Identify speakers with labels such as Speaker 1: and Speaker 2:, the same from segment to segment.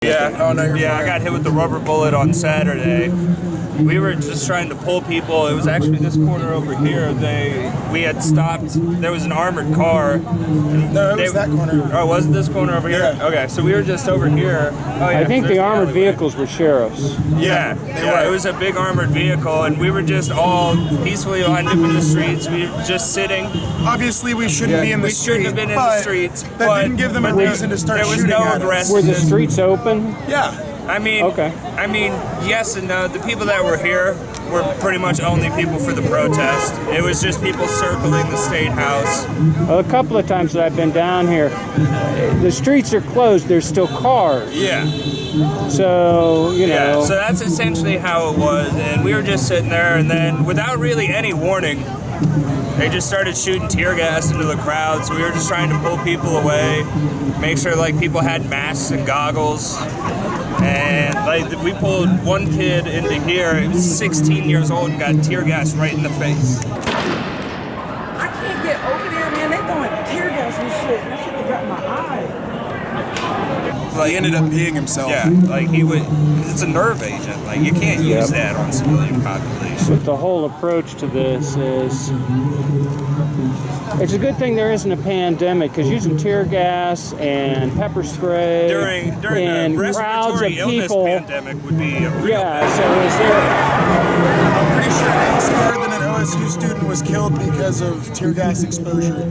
Speaker 1: Yeah.
Speaker 2: Oh, no, you're
Speaker 1: yeah,
Speaker 2: fine.
Speaker 1: I got hit with the rubber bullet on Saturday. We were just trying to pull people. It was actually this corner over here. We had stopped. There was an armored car.
Speaker 2: No, it was that corner.
Speaker 1: Oh, was it this corner over here?
Speaker 2: Yeah.
Speaker 1: Okay, so we were just over here. Oh, yeah,
Speaker 3: I think
Speaker 1: there's
Speaker 3: the armored
Speaker 1: alleyway.
Speaker 3: vehicles were sheriffs.
Speaker 1: Yeah,
Speaker 2: were.
Speaker 1: it was a big armored vehicle, and we were just all peacefully lined up in the streets. We were just sitting.
Speaker 2: Obviously, we shouldn't be in the
Speaker 1: We shouldn't
Speaker 2: street,
Speaker 1: have been in
Speaker 2: but
Speaker 1: the streets.
Speaker 2: That
Speaker 1: but,
Speaker 2: didn't give them a
Speaker 1: but
Speaker 2: reason to start
Speaker 1: there was
Speaker 2: shooting
Speaker 1: no
Speaker 2: at us.
Speaker 1: arrest.
Speaker 3: Were the streets open?
Speaker 2: Yeah.
Speaker 1: I mean,
Speaker 3: Okay.
Speaker 1: I mean, yes and no. The people that were here were pretty much only people for the protest. It was just people circling the state house.
Speaker 3: Well, a couple of times that I've been down here, the streets are closed. There's still cars.
Speaker 1: Yeah,
Speaker 3: So, you
Speaker 1: yeah.
Speaker 3: know.
Speaker 1: So that's essentially how it was, and we were just sitting there, and then without really any warning, they just started shooting tear gas into the crowd. So we were just trying to pull people away, make sure like people had masks and goggles. And like we pulled one kid into here, he was 16 years old and got tear gas right in the face.
Speaker 4: I can't get over there, man. They throwing tear gas and shit. That shit got my eye.
Speaker 2: He ended up peeing himself.
Speaker 1: Yeah, like he would, 'cause it's a nerve agent. Like you can't use that on civilian population.
Speaker 3: But the whole approach to this is, it's a good thing there isn't a pandemic, because using tear gas and pepper spray
Speaker 1: During
Speaker 3: and
Speaker 1: a
Speaker 3: crowds of
Speaker 1: respiratory illness
Speaker 3: people.
Speaker 1: pandemic would be a real
Speaker 3: Yeah, so is there,
Speaker 2: I'm pretty sure I heard that an OSU student was killed because of tear gas exposure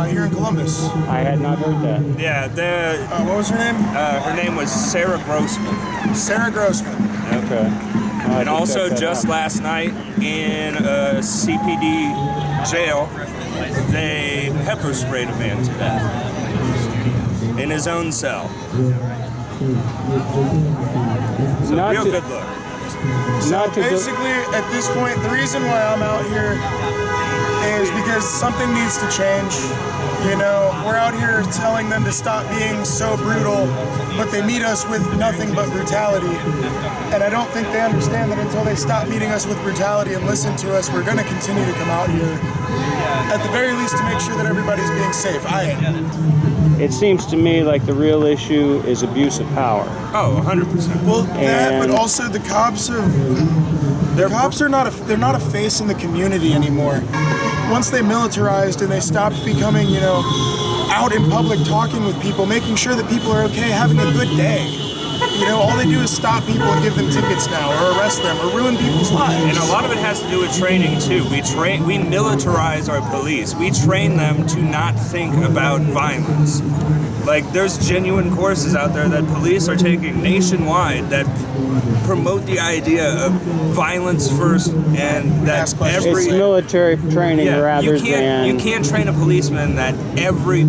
Speaker 2: here in Columbus.
Speaker 3: I had not heard that.
Speaker 1: Yeah,
Speaker 2: What was her name?
Speaker 1: her name was Sarah Grossman.
Speaker 2: Sarah Grossman.
Speaker 3: Okay.
Speaker 1: And also just last night in a CPD jail, they pepper sprayed a man to death in his own cell. So
Speaker 3: Not
Speaker 1: real
Speaker 3: to-
Speaker 1: good look.
Speaker 3: Not to
Speaker 2: Basically, at this point, the reason why I'm out here is because something needs to change. You know, we're out here telling them to stop being so brutal, but they meet us with nothing but brutality. And I don't think they understand that until they stop meeting us with brutality and listen to us, we're going to continue to come out here, at the very least, to make sure that everybody's being safe. I am.
Speaker 3: It seems to me like the real issue is abuse of power.
Speaker 1: Oh, 100%.
Speaker 2: Well, that, but
Speaker 3: And-
Speaker 2: also the cops are. The cops are they're not a face in the community anymore. Once they militarized and they stopped becoming, you know, out in public talking with people, making sure that people are okay, having a good day. You know, all they do is stop people and give them tickets now, or arrest them, or ruin people's lives.
Speaker 1: And a lot of it has to do with training too. We militarize our police. We train them to not think about violence. Like there's genuine courses out there that police are taking nationwide that promote the idea of violence first, and that
Speaker 2: Ask questions.
Speaker 3: It's
Speaker 1: every
Speaker 3: military training rather than.
Speaker 1: you can't train a policeman that every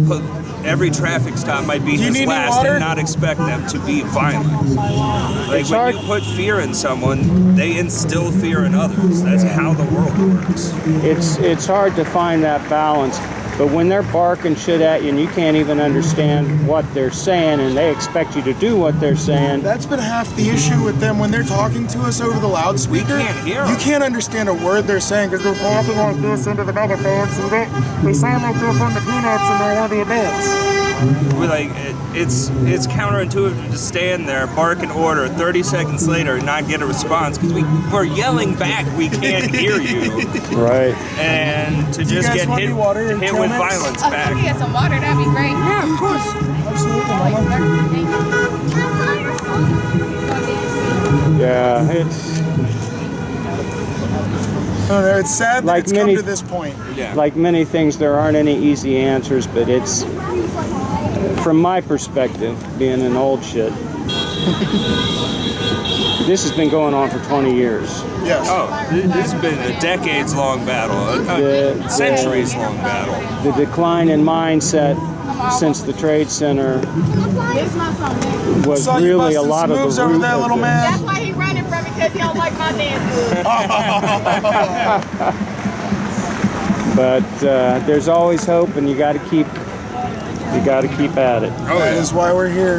Speaker 1: traffic stop might be
Speaker 2: Do you
Speaker 1: his
Speaker 2: need any
Speaker 1: last
Speaker 2: water?
Speaker 1: and not expect them to be violent. Like
Speaker 3: It's
Speaker 1: when
Speaker 3: hard-
Speaker 1: you put fear in someone, they instill fear in others. That's how the world works.
Speaker 3: It's hard to find that balance. But when they're barking shit at you and you can't even understand what they're saying and they expect you to do what they're saying,
Speaker 2: That's been half the issue with them when they're talking to us over the loudspeaker.
Speaker 1: We can't hear 'em.
Speaker 2: You can't understand a word they're saying because they're talking like this into the megaphone, so they sound like they're from the Peanuts and they're one of the adults.
Speaker 1: We're like it's counterintuitive to stand there, bark an order, 30 seconds later, and not get a response because we're yelling back. We can't hear you,
Speaker 3: right?
Speaker 1: and to just
Speaker 2: guys
Speaker 1: get
Speaker 2: want
Speaker 1: hit
Speaker 2: any water or
Speaker 1: with
Speaker 2: Chemex?
Speaker 1: violence
Speaker 5: If we
Speaker 1: back.
Speaker 5: get some water, that'd be great.
Speaker 2: Yeah, of course. Absolutely.
Speaker 3: Yeah, it's
Speaker 2: I don't know, it's sad that
Speaker 3: Like
Speaker 2: it's come
Speaker 3: many-
Speaker 2: to this point.
Speaker 1: Yeah.
Speaker 3: like many things, there aren't any easy answers, but it's, from my perspective, being an old shit, this has been going on for 20 years.
Speaker 2: Yes.
Speaker 1: Oh, this has been a decades-long battle,
Speaker 3: The-
Speaker 1: centuries-long battle.
Speaker 3: The decline in mindset since the Trade Center was
Speaker 2: Saw you
Speaker 3: really a
Speaker 2: busting
Speaker 3: lot of
Speaker 2: moves
Speaker 3: the
Speaker 2: over
Speaker 3: root
Speaker 2: there,
Speaker 3: of
Speaker 2: little
Speaker 3: this.
Speaker 2: man.
Speaker 5: That's why he running from me, because he don't like my dance moves.
Speaker 3: But there's always hope, and you got to keep at it.
Speaker 1: Oh,
Speaker 2: That
Speaker 1: yeah.
Speaker 2: is why we're here.